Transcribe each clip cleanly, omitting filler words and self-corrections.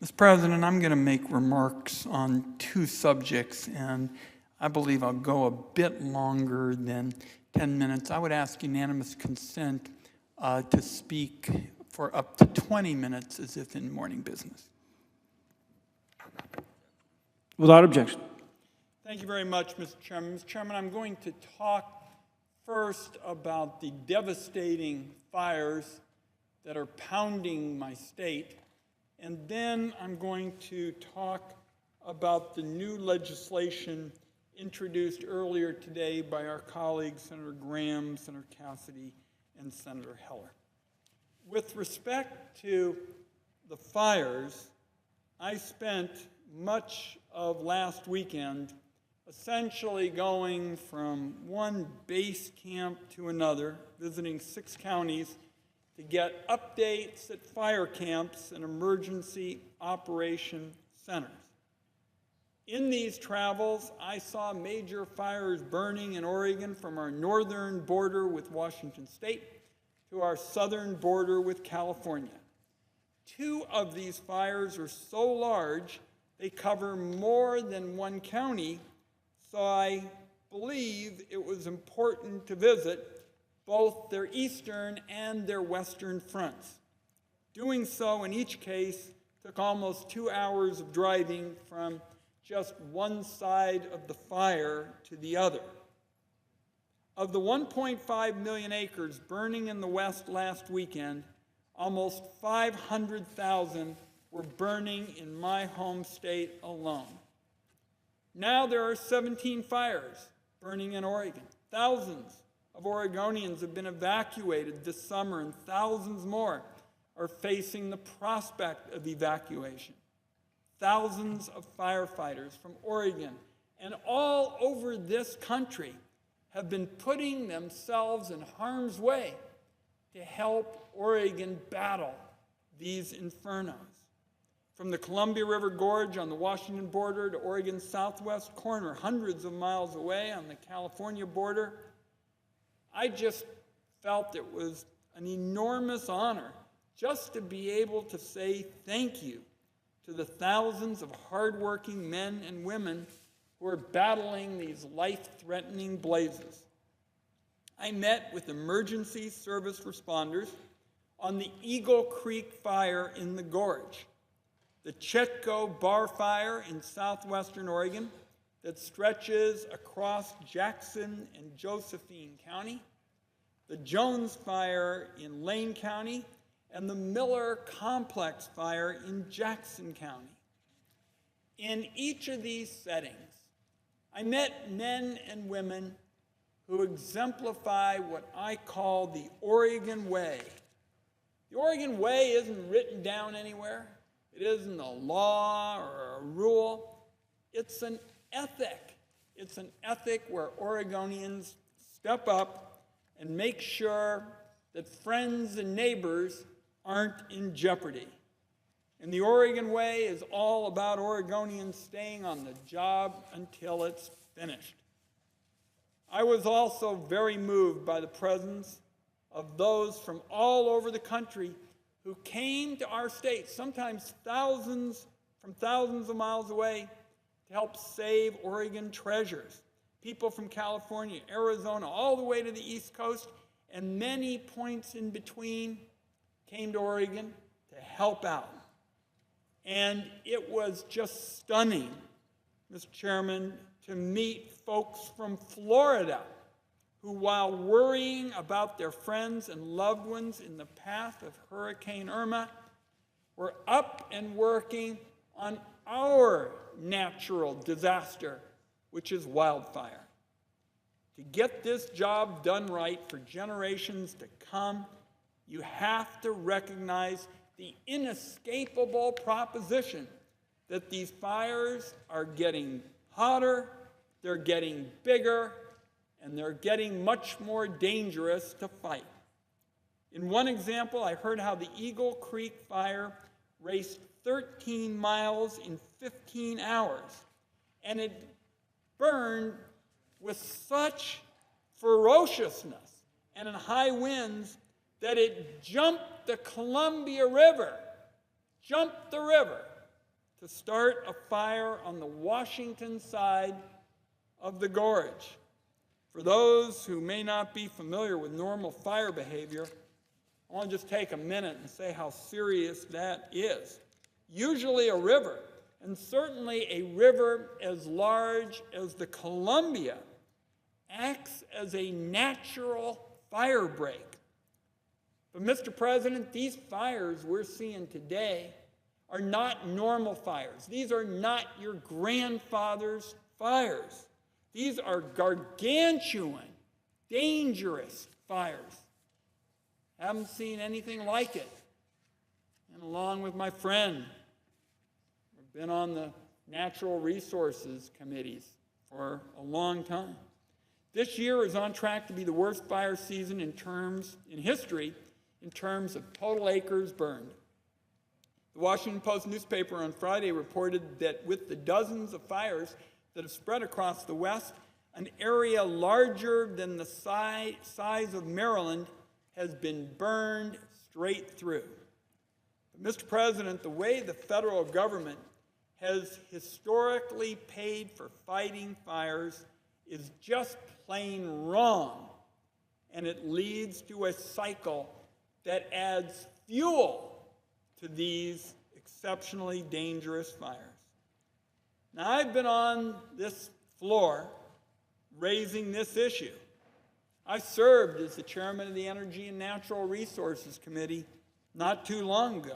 Mr. President, I'm going to make remarks on two subjects, and I believe I'll go a bit longer than 10 minutes. I would ask unanimous consent to speak for up to 20 minutes as if in morning business. Without objection. Thank you very much, Mr. Chairman. Mr. Chairman, I'm going to talk first about the devastating fires that are pounding my state, and then I'm going to talk about the new legislation introduced earlier today by our colleagues, Senator Graham, Senator Cassidy, and Senator Heller. With respect to the fires, I spent much of last weekend essentially going from one base camp to another, visiting 6 counties to get updates at fire camps and emergency operation centers. In these travels, I saw major fires burning in Oregon from our northern border with Washington State to our southern border with California. 2 of these fires are so large they cover more than one county, so I believe it was important to visit both their eastern and their western fronts. Doing so in each case took almost 2 hours of driving from just one side of the fire to the other. Of the 1.5 million acres burning in the West last weekend, almost 500,000 were burning in my home state alone. Now there are 17 fires burning in Oregon. Thousands of Oregonians have been evacuated this summer, and thousands more are facing the prospect of evacuation. Thousands of firefighters from Oregon and all over this country have been putting themselves in harm's way to help Oregon battle these infernos. From the Columbia River Gorge on the Washington border to Oregon's southwest corner, hundreds of miles away on the California border, I just felt it was an enormous honor just to be able to say thank you to the thousands of hardworking men and women who are battling these life-threatening blazes. I met with emergency service responders on the Eagle Creek fire in the Gorge, the Chetco Bar Fire in southwestern Oregon that stretches across Jackson and Josephine County, the Jones Fire in Lane County, and the Miller Complex Fire in Jackson County. In each of these settings, I met men and women who exemplify what I call the Oregon Way. The Oregon Way isn't written down anywhere. It isn't a law or a rule. It's an ethic. It's an ethic where Oregonians step up and make sure that friends and neighbors aren't in jeopardy. And the Oregon Way is all about Oregonians staying on the job until it's finished. I was also very moved by the presence of those from all over the country who came to our state, sometimes thousands of miles away, to help save Oregon treasures. People from California, Arizona, all the way to the East Coast, and many points in between came to Oregon to help out. And it was just stunning, Mr. Chairman, to meet folks from Florida who, while worrying about their friends and loved ones in the path of Hurricane Irma, were up and working on our natural disaster, which is wildfire. To get this job done right for generations to come, you have to recognize the inescapable proposition that these fires are getting hotter, they're getting bigger, and they're getting much more dangerous to fight. In one example, I heard how the Eagle Creek fire raced 13 miles in 15 hours, and it burned with such ferociousness and in high winds that it jumped the Columbia River, jumped the river, to start a fire on the Washington side of the gorge. For those who may not be familiar with normal fire behavior, I want to just take a minute and say how serious that is. Usually a river, and certainly a river as large as the Columbia, acts as a natural fire break. But Mr. President, these fires we're seeing today are not normal fires. These are not your grandfather's fires. These are gargantuan, dangerous fires. Haven't seen anything like it. And along with my friend, I've been on the Natural Resources Committees for a long time. This year is on track to be the worst fire season in history in terms of total acres burned. The Washington Post newspaper on Friday reported that with the dozens of fires that have spread across the West, an area larger than the size of Maryland has been burned straight through. But Mr. President, the way the federal government has historically paid for fighting fires is just plain wrong, and it leads to a cycle that adds fuel to these exceptionally dangerous fires. Now, I've been on this floor raising this issue. I served as the chairman of the Energy and Natural Resources Committee not too long ago.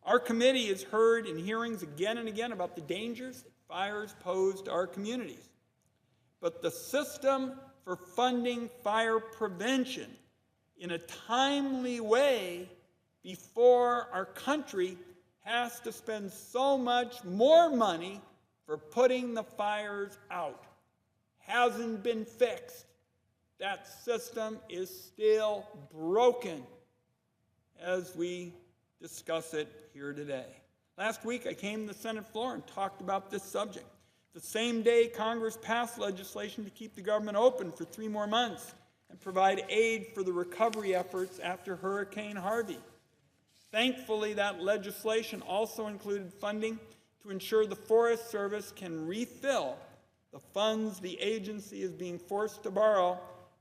Our committee has heard in hearings again and again about the dangers that fires pose to our communities. But the system for funding fire prevention in a timely way before our country has to spend so much more money for putting the fires out hasn't been fixed. That system is still broken as we discuss it here today. Last week I came to the Senate floor and talked about this subject. The same day Congress passed legislation to keep the government open for 3 more months and provide aid for the recovery efforts after Hurricane Harvey. Thankfully, that legislation also included funding to ensure the Forest Service can refill the funds the agency is being forced to borrow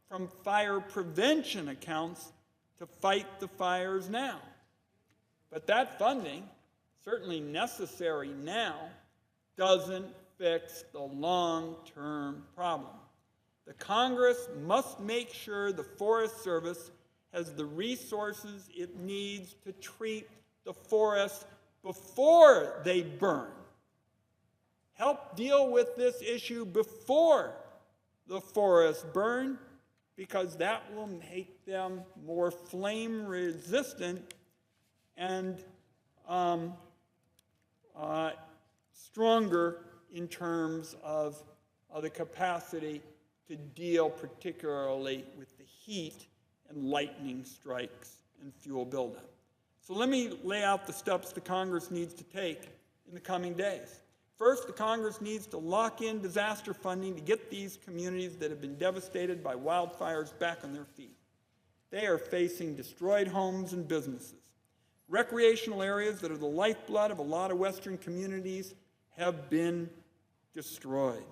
from fire prevention accounts to fight the fires now. But that funding, certainly necessary now, doesn't fix the long-term problem. The Congress must make sure the Forest Service has the resources it needs to treat the forests before they burn. Help deal with this issue before the forests burn, because that will make them more flame resistant and stronger in terms of the capacity to deal particularly with the heat and lightning strikes and fuel buildup. So let me lay out the steps the Congress needs to take in the coming days. First, the Congress needs to lock in disaster funding to get these communities that have been devastated by wildfires back on their feet. They are facing destroyed homes and businesses. Recreational areas that are the lifeblood of a lot of Western communities have been destroyed.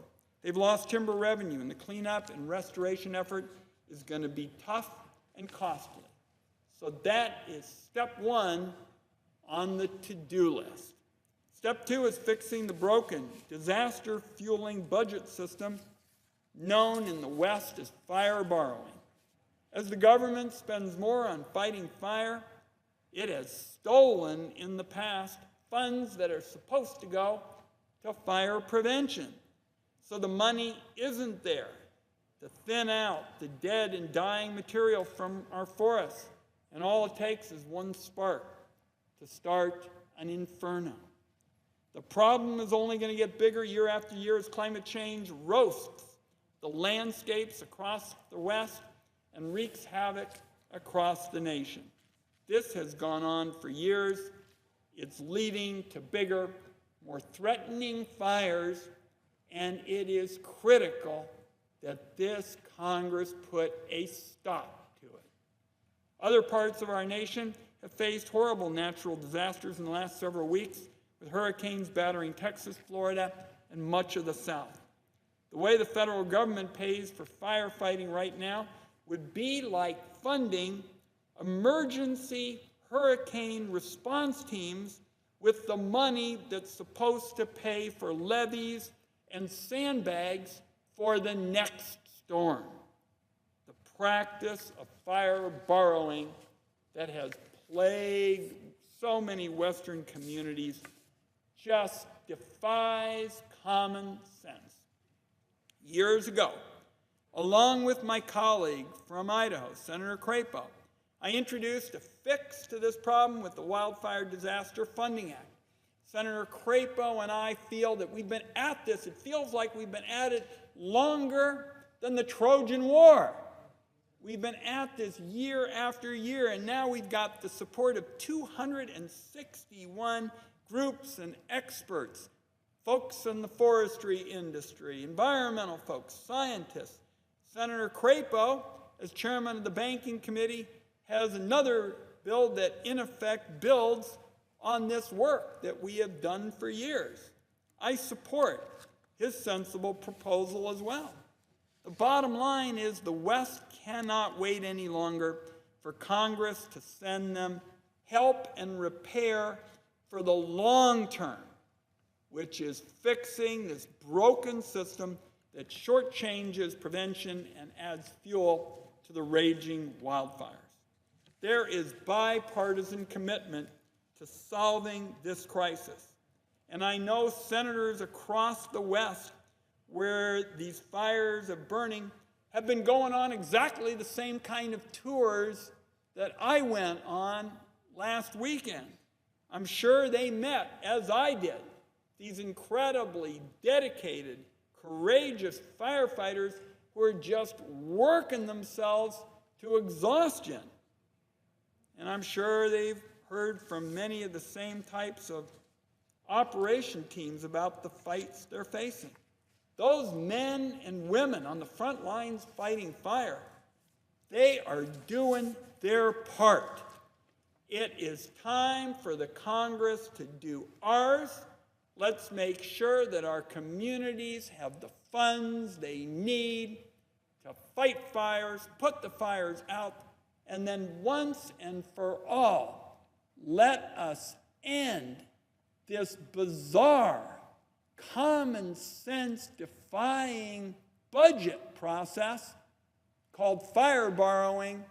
They've lost timber revenue, and the cleanup and restoration effort is going to be tough and costly. So that is step 1 on the to-do list. Step 2 is fixing the broken, disaster-fueling budget system known in the West as fire borrowing. As the government spends more on fighting fire, it has stolen in the past funds that are supposed to go to fire prevention. So the money isn't there to thin out the dead and dying material from our forests. And all it takes is one spark to start an inferno. The problem is only going to get bigger year after year as climate change roasts the landscapes across the West and wreaks havoc across the nation. This has gone on for years. It's leading to bigger, more threatening fires, and it is critical that this Congress put a stop to it. Other parts of our nation have faced horrible natural disasters in the last several weeks, with hurricanes battering Texas, Florida, and much of the South. The way the federal government pays for firefighting right now would be like funding emergency hurricane response teams with the money that's supposed to pay for levees and sandbags for the next storm. The practice of fire borrowing that has plagued so many Western communities just defies common sense. Years ago, along with my colleague from Idaho, Senator Crapo, I introduced a fix to this problem with the Wildfire Disaster Funding Act. Senator Crapo and I feel that we've been at this. It feels like we've been at it longer than the Trojan War. We've been at this year after year, and now we've got the support of 261 groups and experts, folks in the forestry industry, environmental folks, scientists. Senator Crapo, as chairman of the Banking Committee, has another bill that in effect builds on this work that we have done for years. I support his sensible proposal as well. The bottom line is the West cannot wait any longer for Congress to send them help and repair for the long term, which is fixing this broken system that shortchanges prevention and adds fuel to the raging wildfires. There is bipartisan commitment to solving this crisis. And I know senators across the West where these fires are burning have been going on exactly the same kind of tours that I went on last weekend. I'm sure they met, as I did, these incredibly dedicated, courageous firefighters who are just working themselves to exhaustion. And I'm sure they've heard from many of the same types of operation teams about the fights they're facing. Those men and women on the front lines fighting fire, they are doing their part. It is time for the Congress to do ours. Let's make sure that our communities have the funds they need to fight fires, put the fires out, and then once and for all, let us end this bizarre, common sense defying budget process called fire borrowing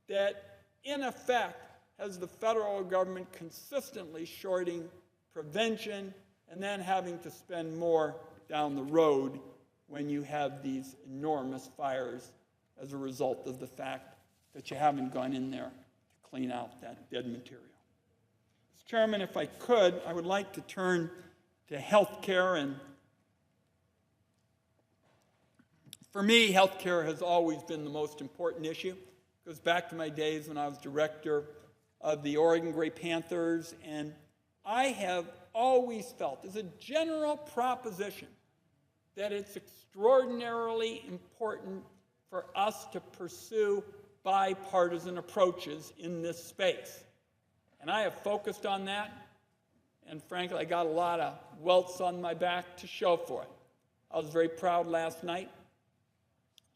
that in effect has the federal government consistently shorting prevention and then having to spend more down the road when you have these enormous fires as a result of the fact that you haven't gone in there to clean out that dead material. Mr. Chairman, if I could, I would like to turn to health care. And for me, health care has always been the most important issue. It goes back to my days when I was director of the Oregon Gray Panthers, and I have always felt, as a general proposition, that it's extraordinarily important for us to pursue bipartisan approaches in this space. And I have focused on that, and frankly, I got a lot of welts on my back to show for it. I was very proud last night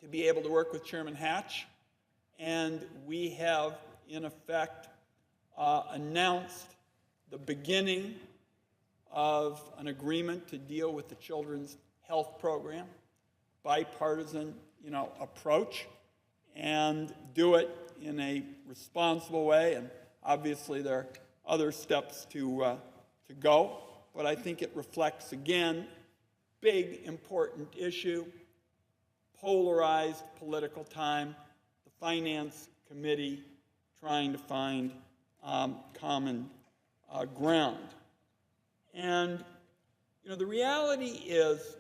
to be able to work with Chairman Hatch, and we have, in effect, announced the beginning of an agreement to deal with the Children's Health Program, bipartisan, approach, and do it in a responsible way. And obviously, there are other steps to go, but I think it reflects, again, big, important issue, polarized political time, the Finance Committee trying to find common ground. And, the reality is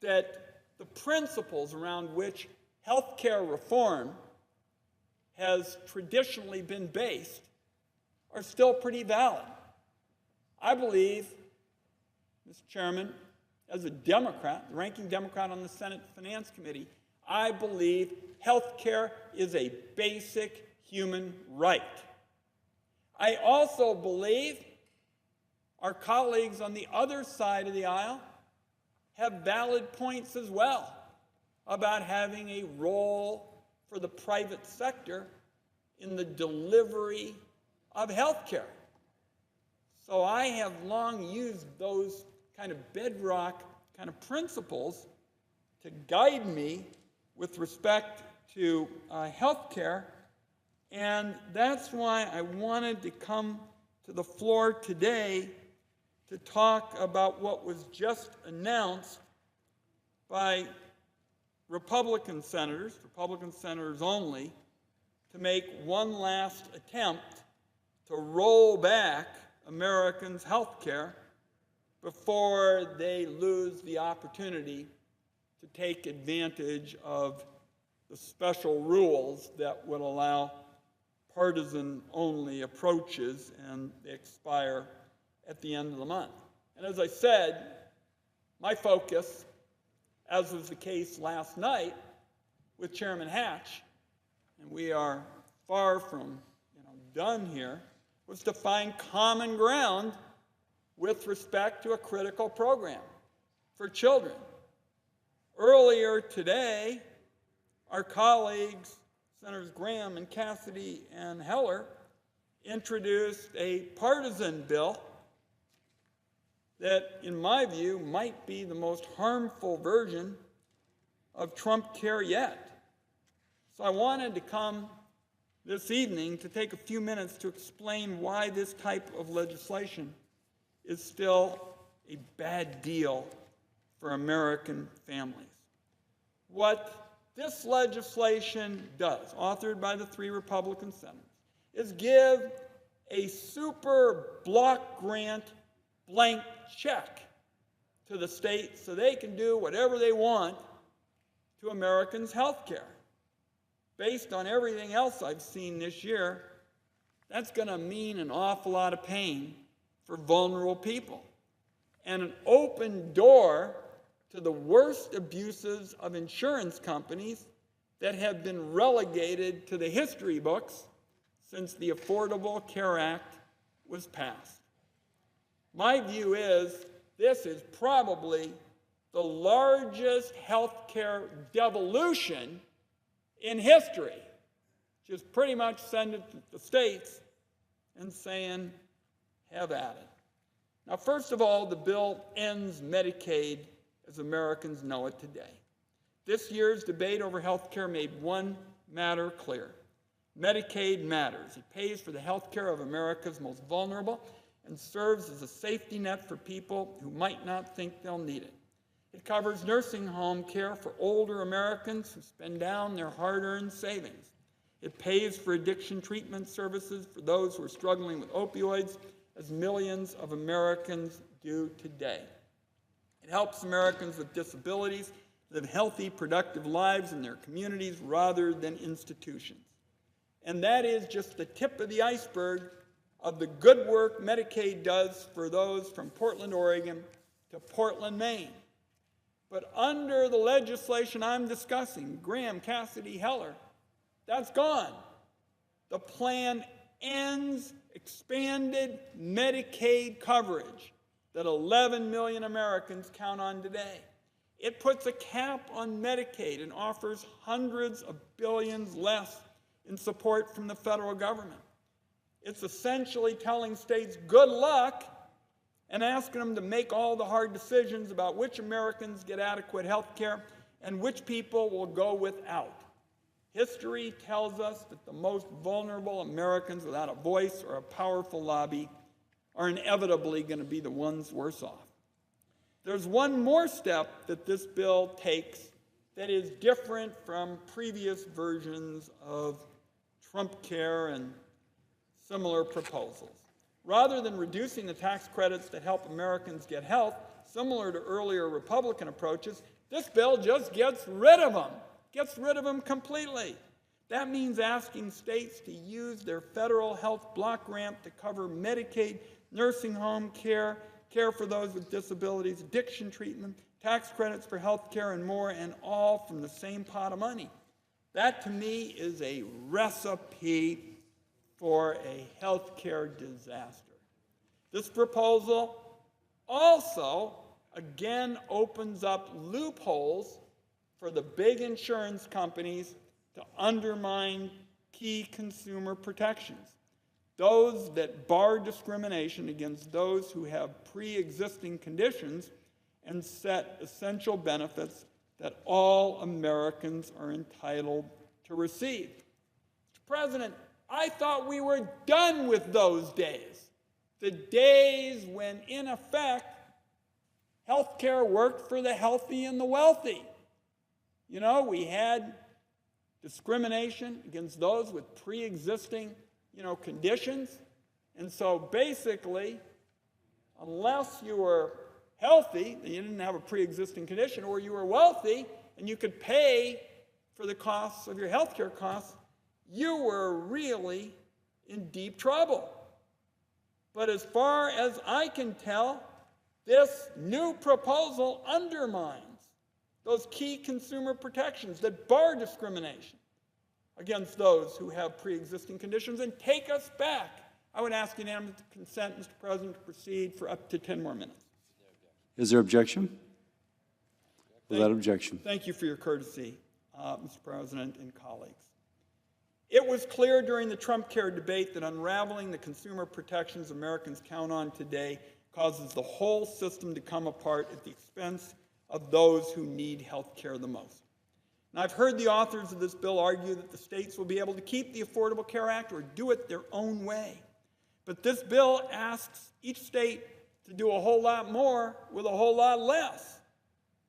that the principles around which health care reform has traditionally been based are still pretty valid. I believe, Mr. Chairman, as a Democrat, the ranking Democrat on the Senate Finance Committee, I believe health care is a basic human right. I also believe Our colleagues on the other side of the aisle have valid points as well about having a role for the private sector in the delivery of health care. So I have long used those kind of bedrock kind of principles to guide me with respect to health care, and that's why I wanted to come to the floor today to talk about what was just announced by Republican senators only, to make one last attempt to roll back Americans' health care before they lose the opportunity to take advantage of the special rules that would allow partisan-only approaches, and they expire at the end of the month. And as I said, my focus, as was the case last night with Chairman Hatch, and we are far from done here, was to find common ground with respect to a critical program for children. Earlier today, our colleagues, Senators Graham and Cassidy and Heller, introduced a partisan bill that, in my view, might be the most harmful version of Trump care yet. So I wanted to come this evening to take a few minutes to explain why this type of legislation is still a bad deal for American families. What this legislation does, authored by the 3 Republican senators, is give a super block grant blank check to the states so they can do whatever they want to Americans' health care. Based on everything else I've seen this year, that's going to mean an awful lot of pain for vulnerable people, and an open door to the worst abuses of insurance companies that have been relegated to the history books since the Affordable Care Act was passed. My view is this is probably the largest health care devolution in history. Just pretty much send it to the states and saying, have at it. Now, first of all, the bill ends Medicaid as Americans know it today. This year's debate over health care made one matter clear. Medicaid matters. It pays for the health care of America's most vulnerable and serves as a safety net for people who might not think they'll need it. It covers nursing home care for older Americans who spend down their hard-earned savings. It pays for addiction treatment services for those who are struggling with opioids, as millions of Americans do today. It helps Americans with disabilities live healthy, productive lives in their communities rather than institutions. And that is just the tip of the iceberg of the good work Medicaid does for those from Portland, Oregon to Portland, Maine. But under the legislation I'm discussing, Graham, Cassidy, Heller, that's gone. The plan ends expanded Medicaid coverage that 11 million Americans count on today. It puts a cap on Medicaid and offers hundreds of billions less in support from the federal government. It's essentially telling states good luck and asking them to make all the hard decisions about which Americans get adequate health care and which people will go without. History tells us that the most vulnerable Americans without a voice or a powerful lobby are inevitably going to be the ones worse off. There's one more step that this bill takes that is different from previous versions of Trump care and similar proposals. Rather than reducing the tax credits that help Americans get health, similar to earlier Republican approaches, this bill just gets rid of them completely. That means asking states to use their federal health block grant to cover Medicaid, nursing home care, care for those with disabilities, addiction treatment, tax credits for health care, and more, and all from the same pot of money. That, to me, is a recipe for a health care disaster. This proposal also, again, opens up loopholes for the big insurance companies to undermine key consumer protections. Those that bar discrimination against those who have pre-existing conditions and set essential benefits that all Americans are entitled to receive. Mr. President, I thought we were done with those days. The days when, in effect, health care worked for the healthy and the wealthy. You know, we had discrimination against those with pre-existing, conditions. And so basically, unless you were healthy, and you didn't have a pre-existing condition, or you were wealthy and you could pay for the costs of your health care costs, you were really in deep trouble. But as far as I can tell, this new proposal undermines those key consumer protections that bar discrimination against those who have pre-existing conditions and take us back. I would ask unanimous consent, Mr. President, to proceed for up to 10 more minutes. Is there objection? Without objection. Thank you for your courtesy, Mr. President and colleagues. It was clear during the Trump care debate that unraveling the consumer protections Americans count on today causes the whole system to come apart at the expense of those who need health care the most. And I've heard the authors of this bill argue that the states will be able to keep the Affordable Care Act or do it their own way. But this bill asks each state to do a whole lot more with a whole lot less.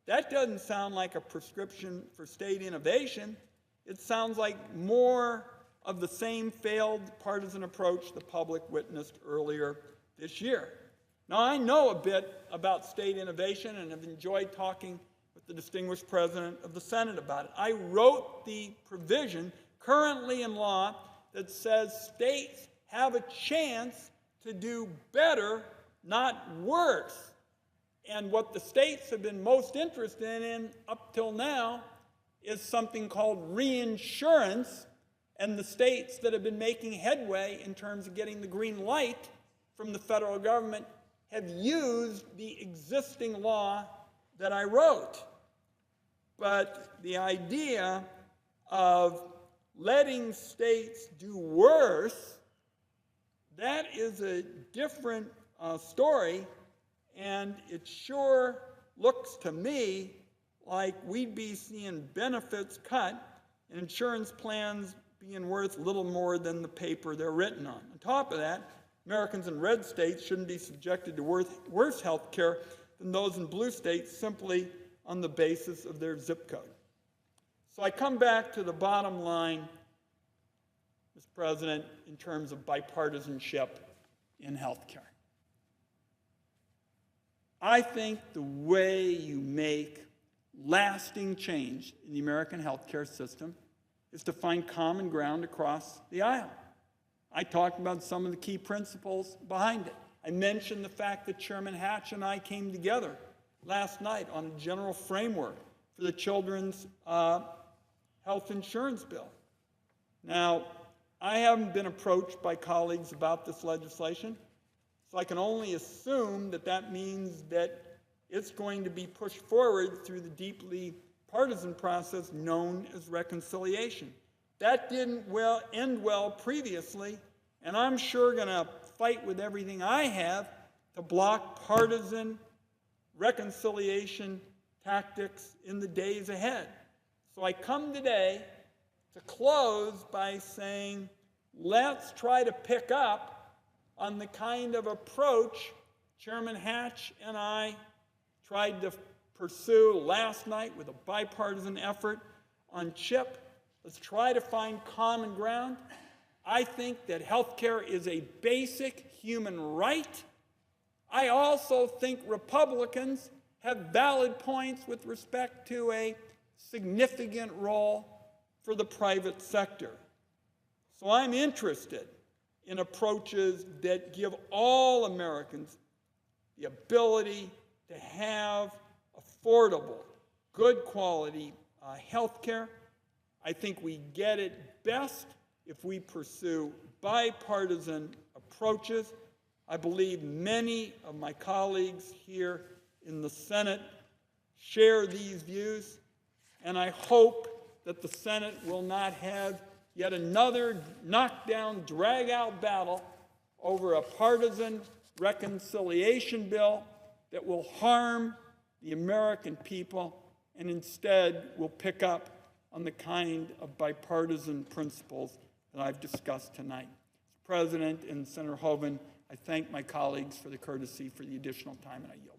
That doesn't sound like a prescription for state innovation. It sounds like more of the same failed partisan approach the public witnessed earlier this year. Now, I know a bit about state innovation and have enjoyed talking with the distinguished president of the Senate about it. I wrote the provision currently in law that says states have a chance to do better, not worse. And what the states have been most interested in up till now is something called reinsurance, and the states that have been making headway in terms of getting the green light from the federal government have used the existing law that I wrote. But the idea of letting states do worse, that is a different story, and it sure looks to me like we'd be seeing benefits cut and insurance plans being worth little more than the paper they're written on. On top of that, Americans in red states shouldn't be subjected to worse health care than those in blue states simply on the basis of their zip code. So I come back to the bottom line, Mr. President, in terms of bipartisanship in health care. I think the way you make lasting change in the American healthcare system is to find common ground across the aisle. I talked about some of the key principles behind it. I mentioned the fact that Chairman Hatch and I came together last night on a general framework for the children's health insurance bill. Now, I haven't been approached by colleagues about this legislation, so I can only assume that that means that it's going to be pushed forward through the deeply partisan process known as reconciliation. That didn't end well previously, and I'm sure going to fight with everything I have to block partisan reconciliation tactics in the days ahead. So I come today to close by saying, let's try to pick up on the kind of approach Chairman Hatch and I tried to pursue last night with a bipartisan effort on CHIP. Let's try to find common ground. I think that health care is a basic human right. I also think Republicans have valid points with respect to a significant role for the private sector. So I'm interested in approaches that give all Americans the ability to have affordable, good quality health care. I think we get it best if we pursue bipartisan approaches. I believe many of my colleagues here in the Senate share these views, and I hope that the Senate will not have yet another knockdown, drag-out battle over a partisan reconciliation bill that will harm the American people and instead will pick up on the kind of bipartisan principles that I've discussed tonight. Mr. President and Senator Hoeven, I thank my colleagues for the courtesy for the additional time, and I yield.